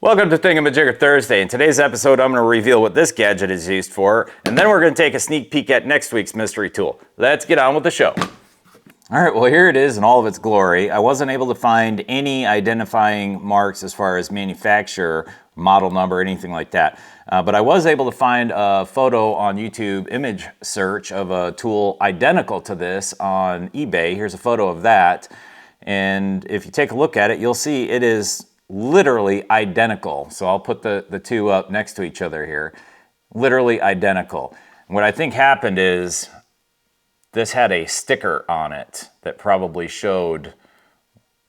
Welcome to Thingamajigger Thursday. In today's episode, I'm going to reveal what this gadget is used for, and then we're going to take a sneak peek at next week's mystery tool. Let's get on with the show. All right, well, here it is in all of its glory. I wasn't able to find any identifying marks as far as manufacturer, model number, anything like that. But I was able to find a photo on YouTube image search of a tool identical to this on eBay. Here's a photo of that. And if you take a look at it, you'll see it is literally identical. So I'll put the two up next to each other here. Literally identical. What I think happened is this had a sticker on it that probably showed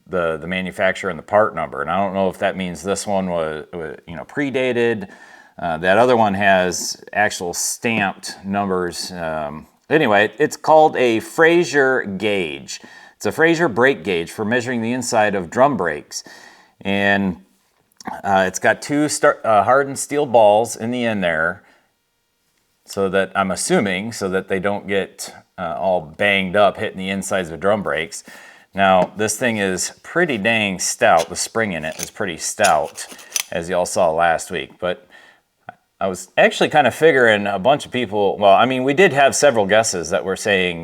the manufacturer and the part number. And I don't know if that means this one was predated. That other one has actual stamped numbers. Anyway, it's called a Fraser Gauge. It's a Fraser brake gauge for measuring the inside of drum brakes. And it's got two hardened steel balls in the end there, so that I'm assuming so that they don't get all banged up hitting the insides of drum brakes. Now this thing is pretty dang stout. The spring in it is pretty stout, as y'all saw last week. But I was actually kind of figuring a bunch of people, well, I mean, we did have several guesses that were saying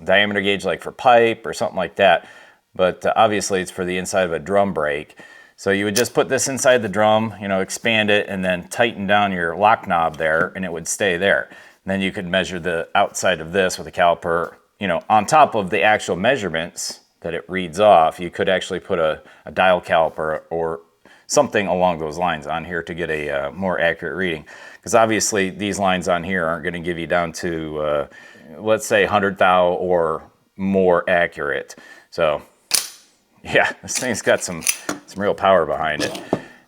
diameter gauge like for pipe or something like that. But obviously it's for the inside of a drum brake. So you would just put this inside the drum, expand it, and then tighten down your lock knob there, and it would stay there. And then you could measure the outside of this with a caliper, on top of the actual measurements that it reads off. You could actually put a dial caliper or something along those lines on here to get a more accurate reading. Because obviously these lines on here aren't going to give you down to, let's say, 100 thou or more accurate. So yeah, this thing's got some real power behind it.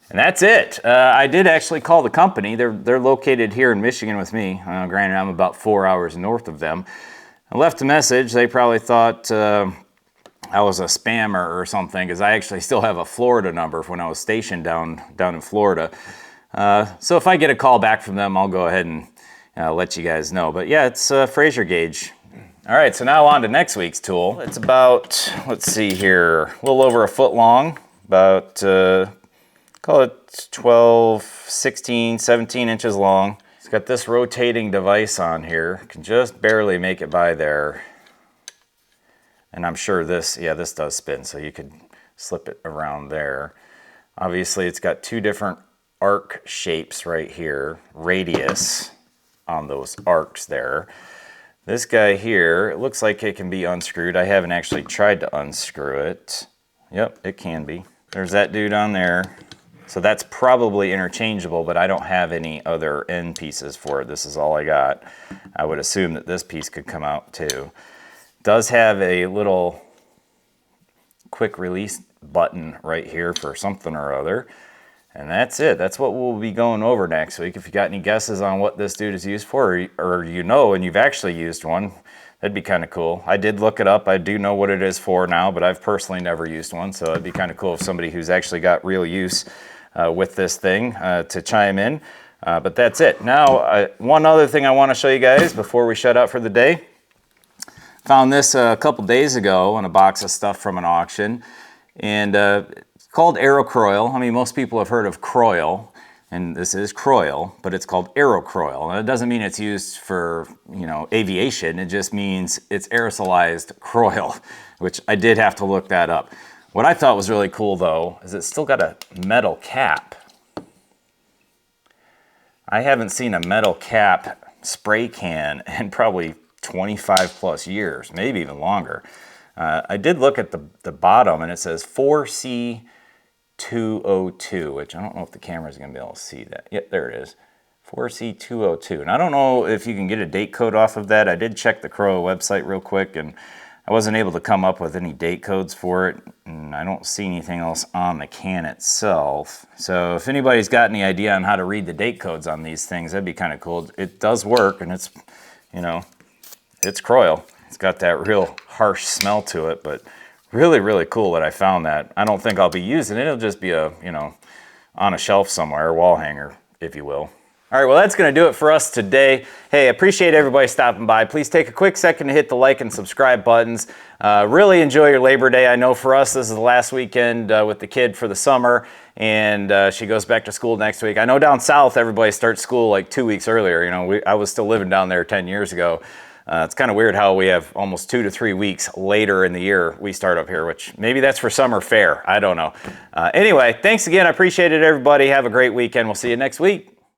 And that's it. I did actually call the company. They're located here in Michigan with me. Granted, I'm about 4 hours north of them. I left a message. They probably thought I was a spammer or something, because I actually still have a Florida number when I was stationed down in Florida. So if I get a call back from them, I'll go ahead and let you guys know. But yeah, it's Fraser Gauge. All right, so now on to next week's tool. It's about, let's see here, a little over a foot long, about, call it 12, 16, 17 inches long. It's got this rotating device on here. Can just barely make it by there. And I'm sure this does spin, so you could slip it around there. Obviously, it's got two different arc shapes right here, radius on those arcs there. This guy here, it looks like it can be unscrewed. I haven't actually tried to unscrew it. Yep, it can be. There's that dude on there. So that's probably interchangeable, but I don't have any other end pieces for it. This is all I got. I would assume that this piece could come out too. Does have a little quick release button right here for something or other. And that's it. That's what we'll be going over next week. If you got any guesses on what this dude is used for, or and you've actually used one, that'd be kind of cool. I did look it up. I do know what it is for now, but I've personally never used one. So it'd be kind of cool if somebody who's actually got real use with this thing to chime in. But that's it. Now, one other thing I want to show you guys before we shut out for the day. Found this a couple days ago in a box of stuff from an auction. And it's called Kroil. I mean, most people have heard of Kroil, and this is Kroil, but it's called Kroil. And it doesn't mean it's used for, aviation. It just means it's aerosolized Kroil, which I did have to look that up. What I thought was really cool, though, is it's still got a metal cap. I haven't seen a metal cap spray can in probably 25 plus years, maybe even longer. I did look at the bottom, and it says 4C202, which I don't know if the camera is going to be able to see that. Yep, there it is. 4C202. And I don't know if you can get a date code off of that. I did check the Kroil website real quick, and I wasn't able to come up with any date codes for it. And I don't see anything else on the can itself. So if anybody's got any idea on how to read the date codes on these things, that'd be kind of cool. It does work, and it's, it's Kroil. It's got that real harsh smell to it, but really, really cool that I found that. I don't think I'll be using it. It'll just be a, on a shelf somewhere, a wall hanger, if you will. All right, well, that's going to do it for us today. Hey, appreciate everybody stopping by. Please take a quick second to hit the like and subscribe buttons. Really enjoy your Labor Day. I know for us, this is the last weekend with the kid for the summer, and she goes back to school next week. I know down south, everybody starts school like 2 weeks earlier. You know, I was still living down there 10 years ago. It's kind of weird how we have almost 2 to 3 weeks later in the year we start up here, which maybe that's for summer fair. I don't know. Anyway, thanks again. I appreciate it, everybody. Have a great weekend. We'll see you next week.